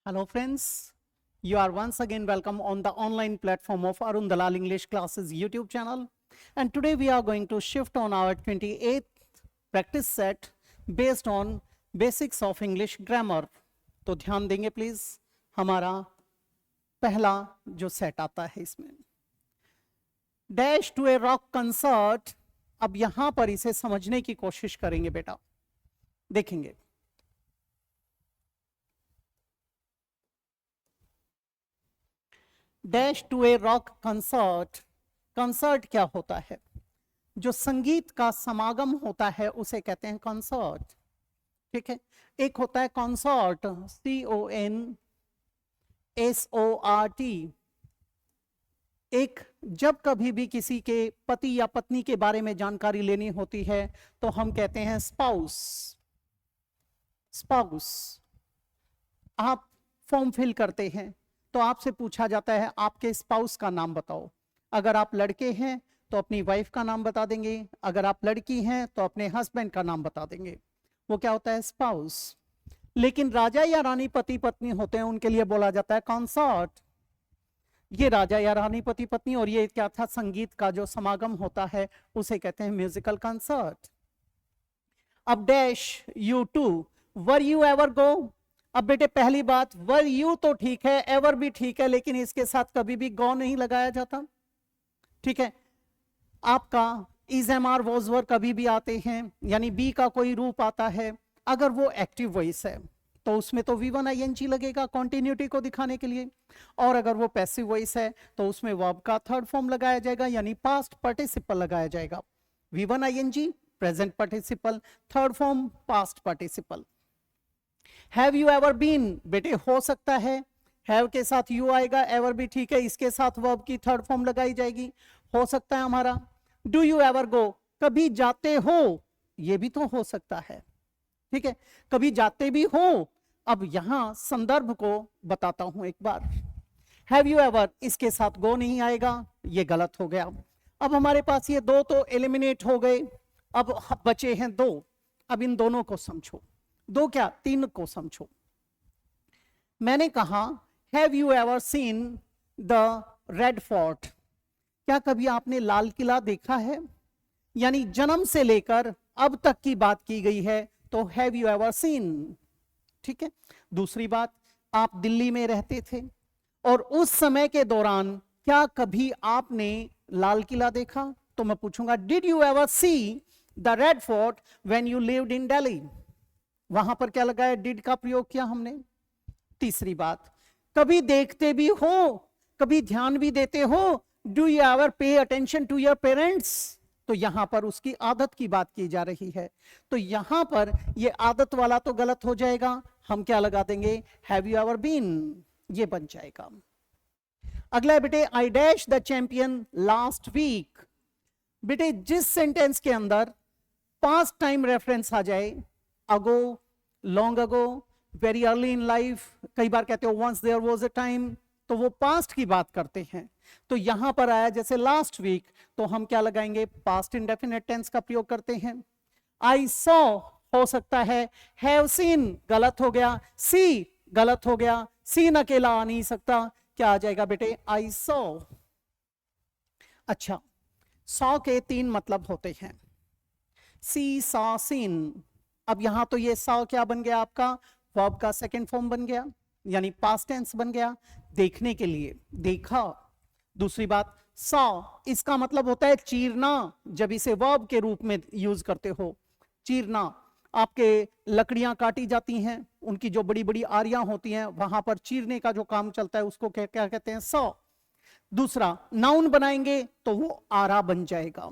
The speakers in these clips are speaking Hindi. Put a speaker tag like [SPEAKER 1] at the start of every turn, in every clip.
[SPEAKER 1] Hello friends, you are once again welcome on the online platform of Arun Dalal English Classes YouTube channel. And today we are going to shift on our 28th practice set based on basics of English grammar. तो ध्यान देंगे प्लीज, हमारा पहला जो सेट आता है इसमें dash to a rock concert. अब यहां पर इसे समझने की कोशिश करेंगे बेटा, देखेंगे. Dash to a rock concert. Concert क्या होता है? जो संगीत का समागम होता है उसे कहते हैं कंसर्ट. ठीक है. एक होता है कॉन्सर्ट, CONSORT. एक जब कभी भी किसी के पति या पत्नी के बारे में जानकारी लेनी होती है तो हम कहते हैं स्पाउस. स्पाउस. आप फॉर्म फिल करते हैं तो आपसे पूछा जाता है आपके स्पाउस का नाम बताओ. अगर आप लड़के हैं तो अपनी वाइफ का नाम बता देंगे, अगर आप लड़की हैं तो अपने हस्बैंड का नाम बता देंगे. वो क्या होता है? स्पाउस. लेकिन राजा या रानी पति पत्नी होते हैं, उनके लिए बोला जाता है कंसर्ट. ये राजा या रानी पति पत्नी, और ये क्या था? संगीत का जो समागम होता है उसे कहते हैं म्यूजिकल कंसर्ट. अब dash you to were you ever go. अब बेटे पहली बात, वर यू तो ठीक है, एवर भी ठीक है, लेकिन इसके साथ कभी भी गो नहीं लगाया जाता. ठीक है. आपका is am are was were कभी भी आते हैं, यानी बी का कोई रूप आता है, अगर वो एक्टिव वॉइस है तो उसमें तो V1 ING लगेगा कॉन्टिन्यूटी को दिखाने के लिए, और अगर वो पैसिव वॉइस है तो उसमें वर्ब का थर्ड फॉर्म लगाया जाएगा, यानी पास्ट पार्टिसिपल लगाया जाएगा. V1 ING present participle, third form past participle. Have you ever been, बेटे हो सकता है हैव के साथ यू आएगा, एवर भी ठीक है, इसके साथ वर्ब की थर्ड फॉर्म लगाई जाएगी, हो सकता है हमारा. डू यू एवर गो, कभी जाते हो, ये भी तो हो सकता है. ठीक है. कभी जाते भी हो. अब यहां संदर्भ को बताता हूं एक बार. हैव यू एवर, इसके साथ गो नहीं आएगा, ये गलत हो गया. अब हमारे पास ये दो तो एलिमिनेट हो गए, अब बचे हैं दो. अब इन दोनों को समझो. दो क्या, तीन को समझो. मैंने कहा have you ever seen the red fort. क्या कभी आपने लाल किला देखा है? यानी जन्म से लेकर अब तक की बात की गई है तो हैव यू एवर सीन. ठीक है. दूसरी बात, आप दिल्ली में रहते थे और उस समय के दौरान क्या कभी आपने लाल किला देखा? तो मैं पूछूंगा did you ever see the red fort when you lived in Delhi. वहां पर क्या लगाया? डिड का प्रयोग किया हमने. तीसरी बात, कभी देखते भी हो, कभी ध्यान भी देते हो, do you ever pay attention to your parents. तो यहां पर उसकी आदत की बात की जा रही है, तो यहां पर ये आदत वाला तो गलत हो जाएगा. हम क्या लगा देंगे? हैव यू एवर बीन, ये बन जाएगा. अगला है बेटे I dash the champion last week. बेटे जिस सेंटेंस के अंदर पास्ट टाइम रेफरेंस आ जाए, ago, long ago, very early in life, कई बार कहते हो once there was a time, तो वो पास्ट की बात करते हैं. तो यहां पर आया जैसे लास्ट वीक, तो हम क्या लगाएंगे? पास्ट इंडेफिनिट टेंस का प्रयोग करते हैं. आई सॉ हो सकता है, हैव सीन गलत हो गया, सी गलत हो गया, सीन अकेला आ नहीं सकता. क्या आ जाएगा बेटे? I saw. अच्छा, सॉ के तीन मतलब होते हैं, सी सॉ सीन. अब यहां तो ये सॉ क्या बन गया? आपका वर्ब का सेकंड फॉर्म बन गया, यानी पास्ट टेंस बन गया, देखने के लिए, देखा. दूसरी बात, सॉ इसका मतलब होता है चीरना, जब इसे वर्ब के रूप में यूज करते हो. चीरना, आपके लकड़ियां काटी जाती हैं, उनकी जो बड़ी बड़ी आरियां होती हैं, वहां पर चीरने का जो काम चलता है उसको क्या कहते हैं? सॉ. दूसरा, नाउन बनाएंगे तो वो आरा बन जाएगा.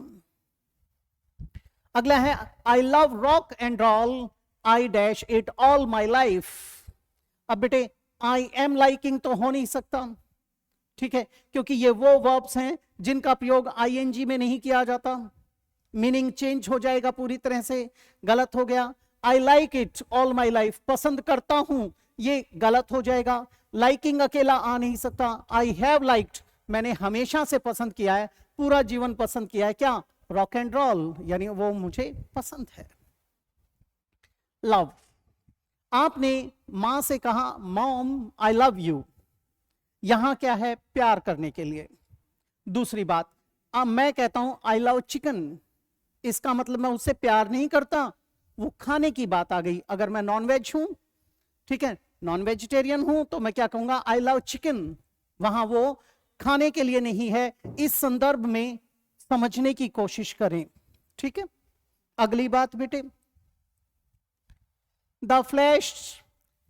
[SPEAKER 1] अगला है I love rock and roll, I dash it all my life. अब बेटे आई एम लाइकिंग तो हो नहीं सकता. ठीक है, क्योंकि ये वो वर्ब्स हैं जिनका प्रयोग ING में नहीं किया जाता, मीनिंग चेंज हो जाएगा पूरी तरह से, गलत हो गया. I like it all my life, पसंद करता हूं, ये गलत हो जाएगा. लाइकिंग अकेला आ नहीं सकता. आई हैव लाइक्ड, मैंने हमेशा से पसंद किया है, पूरा जीवन पसंद किया है. क्या? रॉक एंड रोल, यानी वो मुझे पसंद है. लव, आपने मां से कहा मॉम आई लव यू, यहां क्या है, प्यार करने के लिए। दूसरी बात, अब मैं कहता हूं आई लव चिकन, इसका मतलब मैं उससे प्यार नहीं करता, वो खाने की बात आ गई। अगर मैं नॉनवेज हूं, ठीक है, नॉन वेजिटेरियन हूं, तो मैं क्या कहूंगा, आई लव चिकन, वहां वो खाने के लिए नहीं है। इस संदर्भ में समझने की कोशिश करें, ठीक है। अगली बात बेटे, the flash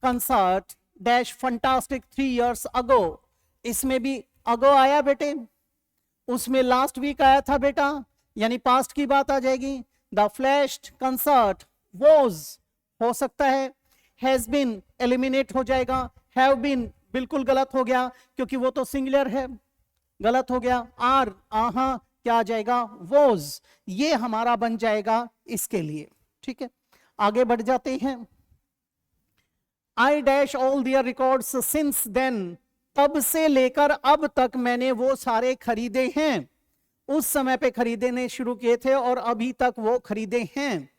[SPEAKER 1] concert dash fantastic 3 years अगो, इसमें भी अगो आया बेटे, उसमें लास्ट वीक आया था बेटा, यानी पास्ट की बात आ जाएगी। द फ्लैश कंसर्ट वॉज हो सकता है, हैज बीन एलिमिनेट हो जाएगा, हैव बीन बिल्कुल गलत हो गया क्योंकि वो तो सिंगुलर है, गलत हो गया। आर आहा क्या आ जाएगा, वॉज, ये हमारा बन जाएगा इसके लिए, ठीक है। आगे बढ़ जाते हैं। I dash all their records since then, तब से लेकर अब तक मैंने वो सारे खरीदे हैं, उस समय पे खरीदने शुरू किए थे और अभी तक वो खरीदे हैं।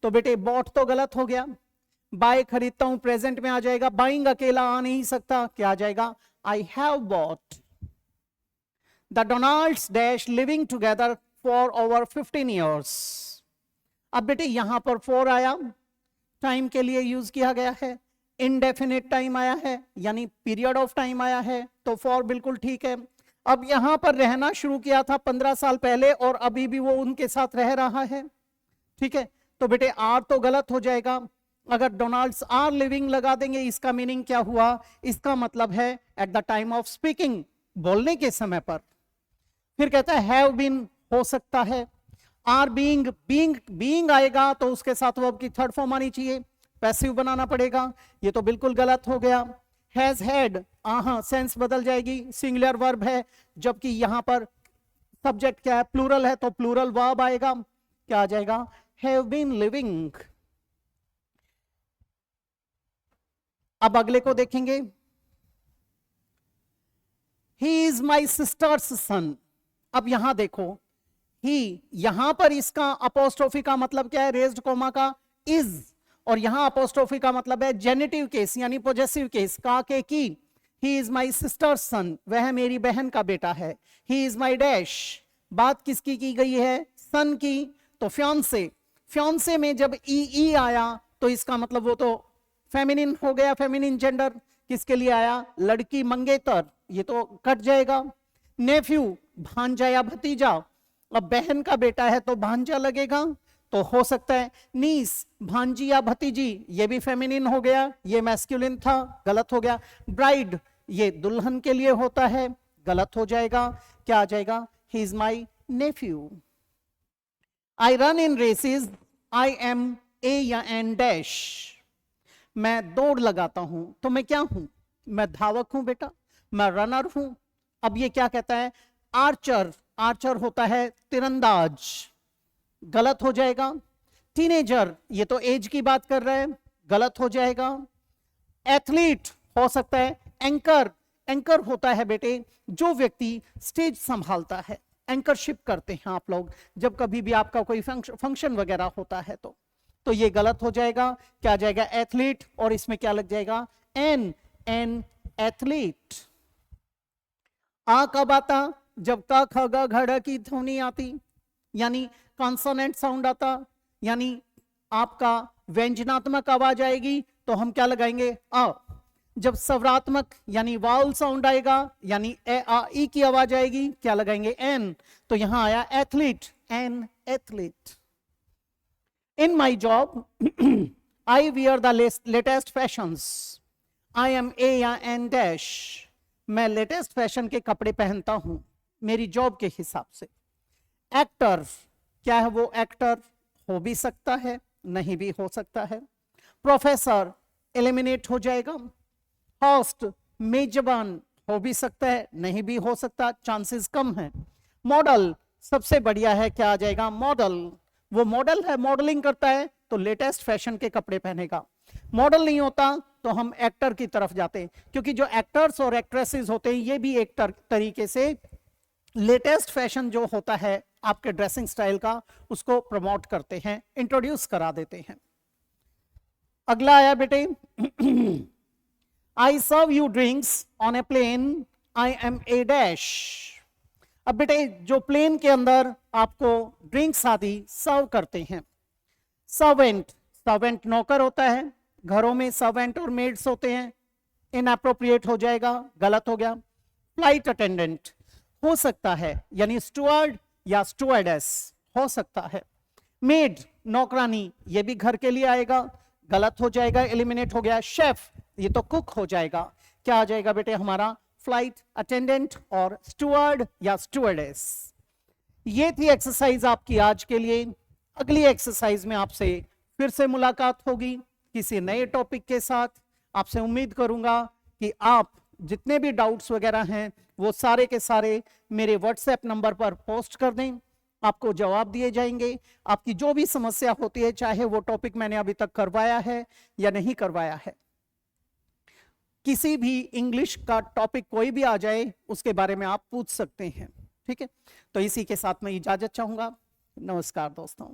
[SPEAKER 1] तो बेटे बॉट तो गलत हो गया, बाय खरीदता हूं प्रेजेंट में आ जाएगा, बाइंग अकेला आ नहीं सकता, क्या आ जाएगा, I have bought. The Donalds dash living together for over 15 years। अब बेटे यहां पर फॉर आया, टाइम के लिए यूज किया गया है, इनडेफिनेट टाइम आया है, यानी पीरियड ऑफ टाइम आया है, तो फॉर बिल्कुल ठीक है। अब यहां पर रहना शुरू किया था 15 साल पहले और अभी भी वो उनके साथ रह रहा है, ठीक है। तो बेटे आर तो गलत हो जाएगा, अगर डोनाल्ड्स आर लिविंग लगा देंगे, इसका मीनिंग क्या हुआ, इसका मतलब है at the time of speaking, बोलने के समय पर। फिर कहता है हैव बीन हो सकता है, आर बीइंग, बीइंग आएगा तो उसके साथ वर्ब की थर्ड फॉर्म आनी चाहिए, पैसिव बनाना पड़ेगा, ये तो बिल्कुल गलत हो गया। हैज हैड, आहा सेंस बदल जाएगी, सिंगुलर वर्ब है, जबकि यहां पर सब्जेक्ट क्या है, प्लूरल है, तो प्लूरल वर्ब आएगा, क्या आ जाएगा, हैव बीन लिविंग। अब अगले को देखेंगे, ही इज माई सिस्टर्स सन। अब यहां देखो, ही, यहां पर इसका अपोस्ट्रोफी का मतलब क्या है, रेज्ड कोमा का इज, और यहां अपोस्ट्रोफी का मतलब है जेनिटिव केस यानी पॉजेसिव केस का के की। ही इज माई सिस्टर्स सन, वह मेरी बहन का बेटा है। ही इज माई डैश, बात किसकी की गई है, सन की, तो फ्योंसे, फ्योंसे में जब ई आया तो इसका मतलब वो तो फेमिनिन हो गया, फेमिनिन जेंडर, किसके लिए आया, लड़की मंगेतर, ये तो कट जाएगा। नेफ्यू, भांजा या भतीजा, अब बहन का बेटा है तो भांजा लगेगा, तो हो सकता है नीस, भांजी या भतीजी, ये भी फेमिनिन हो गया, ये मैस्कुलिन था, गलत हो गया। ब्राइड, ये दुल्हन के लिए होता है, गलत हो जाएगा, क्या आ जाएगा, he is my nephew. I run in races, I am a या एन डैश, मैं दौड़ लगाता हूं, तो मैं क्या हूं, मैं धावक हूं बेटा, मैं रनर हूं। अब ये क्या कहता है, आर्चर, आर्चर होता है तीरंदाज, गलत हो जाएगा। टीनेजर, ये तो एज की बात कर रहा है, गलत हो जाएगा। एथलीट हो सकता है, एंकर, एंकर होता है बेटे जो व्यक्ति स्टेज संभालता है, एंकरशिप करते हैं आप लोग जब कभी भी आपका कोई फंक्शन वगैरह होता है तो ये गलत हो जाएगा, क्या आ जाएगा, एथलीट, और इसमें क्या लग जाएगा, एन एथलीट। आ कब आता, जब का ख ग घ ढ की ध्वनि आती, यानी कॉन्सोनेंट साउंड आता, यानी आपका व्यंजनात्मक आवाज आएगी तो हम क्या लगाएंगे, आ। जब स्वरात्मक यानी वाउल साउंड आएगा, यानी ए आ ई की आवाज आएगी, क्या लगाएंगे, एन। तो यहां आया athlete, an athlete. In my job I wear the latest fashions, I am a या एन डैश, मैं लेटेस्ट फैशन के कपड़े पहनता हूं मेरी जॉब के हिसाब से। एक्टर, क्या है वो, एक्टर हो भी सकता है, नहीं भी हो सकता है। प्रोफेसर एलिमिनेट हो जाएगा। होस्ट, मेजबान, हो भी सकता है, नहीं भी हो सकता, चांसेस कम है। मॉडल, सबसे बढ़िया है, क्या आ जाएगा, मॉडल, वो मॉडल है, मॉडलिंग करता है तो लेटेस्ट फैशन के कपड़े पहनेगा। मॉडल नहीं होता तो हम एक्टर की तरफ जाते हैं, क्योंकि जो एक्टर्स और एक्ट्रेसेस होते हैं ये भी एक तरीके से लेटेस्ट फैशन जो होता है आपके ड्रेसिंग स्टाइल का उसको प्रमोट करते हैं, इंट्रोड्यूस करा देते हैं। अगला आया बेटे, I serve you drinks on a plane, I am a dash. अब बेटे जो प्लेन के अंदर आपको ड्रिंक्स आदि सर्व करते हैं, सर्वेंट, सर्वेंट नौकर होता है, घरों में सर्वेंट और मेड्स होते हैं, इनअप्रोप्रिएट हो जाएगा, गलत हो गया। फ्लाइट अटेंडेंट हो सकता है, यानी स्टुअर्ड या स्टुअर्डेस हो सकता है। मेड नौकरानी, ये भी घर के लिए आएगा, गलत हो जाएगा, एलिमिनेट हो गया। शेफ, ये तो कुक हो जाएगा, क्या आ जाएगा बेटे हमारा, फ्लाइट अटेंडेंट और स्टुअर्ड या स्टुअर्डेस। ये थी एक्सरसाइज आपकी आज के लिए। अगली एक्सरसाइज में आपसे फिर से मुलाकात होगी किसी नए टॉपिक के साथ। आपसे उम्मीद करूंगा कि आप जितने भी डाउट्स वगैरह हैं वो सारे के सारे मेरे व्हाट्सएप नंबर पर पोस्ट कर दें, आपको जवाब दिए जाएंगे। आपकी जो भी समस्या होती है, चाहे वो टॉपिक मैंने अभी तक करवाया है या नहीं करवाया है, किसी भी इंग्लिश का टॉपिक कोई भी आ जाए उसके बारे में आप पूछ सकते हैं। ठीक है, तो इसी के साथ मैं इजाजत चाहूंगा। नमस्कार दोस्तों।